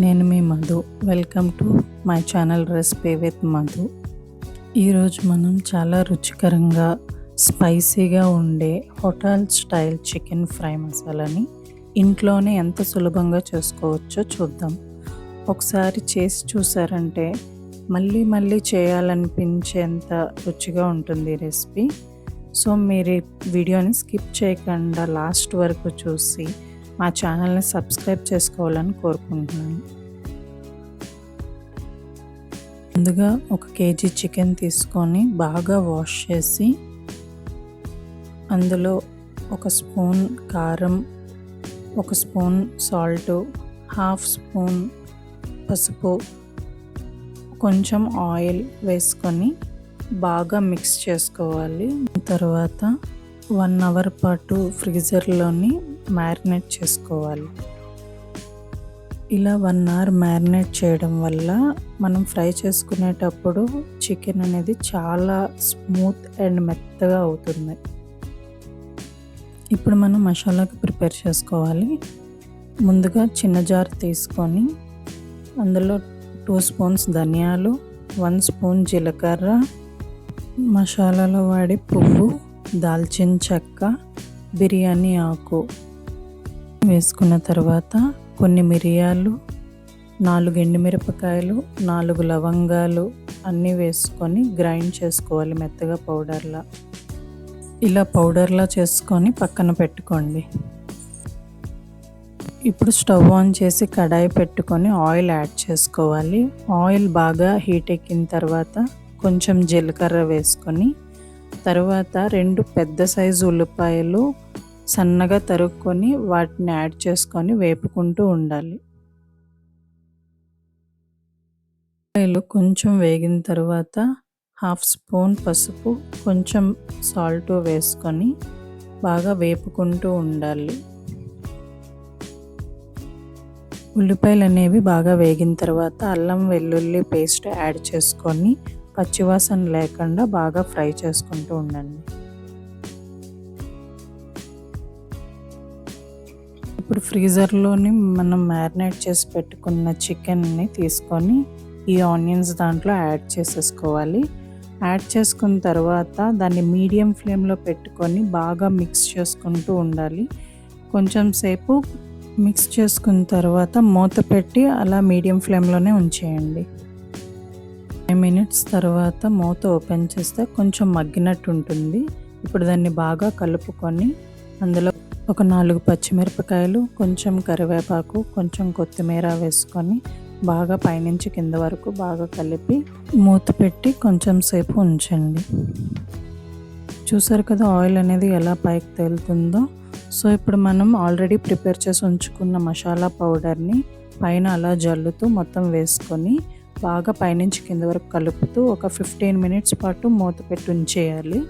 నేను మీ Madhu. Welcome to my channel recipe with Madhu. ఈరోజు మనం చాలా రుచికరంగా స్పైసీగా ఉండే హోటల్ స్టైల్ చికెన్ ఫ్రై మసాలాని ఇంట్లోనే ఎంత సులభంగా చేసుకోవచ్చో చూద్దాం. ఒకసారి చేసి చూసారంటే మళ్ళీ మళ్ళీ చేయాలనిపించేంత రుచిగా ఉంటుంది ఈ రెసిపీ. సో మీరు ఈ వీడియోని స్కిప్ చేయకుండా లాస్ట్ వరకు చూసి మా ఛానల్ని సబ్స్క్రైబ్ చేసుకోవాలని కోరుకుంటున్నాను. ముందుగా 1 కేజీ చికెన్ తీసుకొని బాగా వాష్ చేసి అందులో 1 స్పూన్ కారం, 1 స్పూన్ సాల్ట్, 1/2 స్పూన్ పసుపు, కొంచెం ఆయిల్ వేసుకొని బాగా మిక్స్ చేసుకోవాలి. తర్వాత 1 అవర్ పాటు ఫ్రీజర్లోని మ్యారినేట్ చేసుకోవాలి. ఇలా 1 అవర్ మ్యారినేట్ చేయడం వల్ల మనం ఫ్రై చేసుకునేటప్పుడు చికెన్ అనేది చాలా స్మూత్ అండ్ మెత్తగా అవుతుంది. ఇప్పుడు మనం మసాలాకి ప్రిపేర్ చేసుకోవాలి. ముందుగా చిన్న జార్ తీసుకొని అందులో 2 స్పూన్స్ ధనియాలు, 1 స్పూన్ జీలకర్ర, మసాలాలో వాడే పువ్వు, దాల్చిన చెక్క, బిర్యానీ ఆకు వేసుకున్న తర్వాత కొన్ని మిరియాలు, 4 ఎండుమిరపకాయలు, 4 లవంగాలు అన్నీ వేసుకొని గ్రైండ్ చేసుకోవాలి మెత్తగా పౌడర్లా. ఇలా పౌడర్లా చేసుకొని పక్కన పెట్టుకోండి. ఇప్పుడు స్టవ్ ఆన్ చేసి కడాయి పెట్టుకొని ఆయిల్ యాడ్ చేసుకోవాలి. ఆయిల్ బాగా హీట్ ఎక్కిన తర్వాత కొంచెం జీలకర్ర వేసుకొని తర్వాత 2 పెద్ద సైజు ఉల్లిపాయలు సన్నగా తరుక్కొని వాటిని యాడ్ చేసుకొని వేపుకుంటూ ఉండాలి. ఉల్లిపాయలు కొంచెం వేగిన తర్వాత 1/2 స్పూన్ పసుపు, కొంచెం సాల్ట్ వేసుకొని బాగా వేపుకుంటూ ఉండాలి. ఉల్లిపాయలు అనేవి బాగా వేగిన తర్వాత అల్లం వెల్లుల్లి పేస్ట్ యాడ్ చేసుకొని పచ్చివాసన లేకుండా బాగా ఫ్రై చేసుకుంటూ ఉండండి. ఇప్పుడు ఫ్రీజర్లోని మనం మ్యారినేట్ చేసి పెట్టుకున్న చికెన్ని తీసుకొని ఈ ఆనియన్స్ దాంట్లో యాడ్ చేసేసుకోవాలి. యాడ్ చేసుకున్న తర్వాత దాన్ని మీడియం ఫ్లేమ్లో పెట్టుకొని బాగా మిక్స్ చేసుకుంటూ ఉండాలి. కొంచెం సేపు మిక్స్ చేసుకున్న తర్వాత మూత పెట్టి అలా మీడియం ఫ్లేమ్లోనే ఉంచేయండి. 5 మినిట్స్ తర్వాత మూత ఓపెన్ చేస్తే కొంచెం మగ్గినట్టు ఉంటుంది. ఇప్పుడు దాన్ని బాగా కలుపుకొని అందులో ఒక 4 పచ్చిమిరపకాయలు, కొంచెం కరివేపాకు, కొంచెం కొత్తిమీర వేసుకొని బాగా పైనుంచి కింద వరకు బాగా కలిపి మూత పెట్టి కొంచెం సేపు ఉంచండి. చూసారు కదా ఆయిల్ అనేది ఎలా పైకి తేలుతుందో. సో ఇప్పుడు మనం ఆల్రెడీ ప్రిపేర్ చేసి ఉంచుకున్న మసాలా పౌడర్ని పైన అలా జల్లుతూ మొత్తం వేసుకొని బాగా పైనుంచి కింద వరకు కలుపుతూ ఒక 15 మినిట్స్ పాటు మూత పెట్టి ఉంచేయాలి.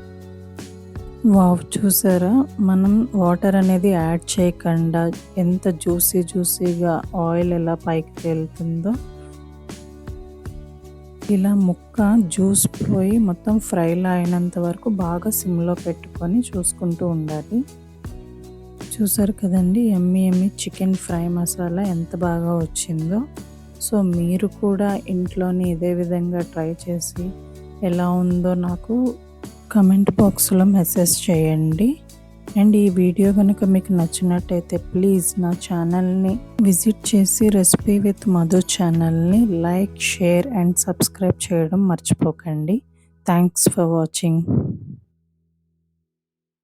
వావ్, చూసారా మనం వాటర్ అనేది యాడ్ చేయకుండా ఎంత జ్యూసీగా ఆయిల్ ఎలా పైకి తేలుతుందో. ఇలా ముక్క జ్యూస్ పోయి మొత్తం ఫ్రైలా అయినంత వరకు బాగా సిమ్లో పెట్టుకొని చూసుకుంటూ ఉండాలి. చూసారు కదండి యమ్మీ చికెన్ ఫ్రై మసాలా ఎంత బాగా వచ్చిందో. సో మీరు కూడా ఇంట్లోని ఇదే విధంగా ట్రై చేసి ఎలా ఉందో నాకు కమెంట్ బాక్స్లో మెసేజ్ చేయండి. అండ్ ఈ వీడియో కనుక మీకు నచ్చినట్టయితే ప్లీజ్ నా ఛానల్ని విజిట్ చేసి రెసిపీ విత్ మధు ఛానల్ని లైక్, షేర్ అండ్ సబ్స్క్రైబ్ చేయడం మర్చిపోకండి. Thanks for watching.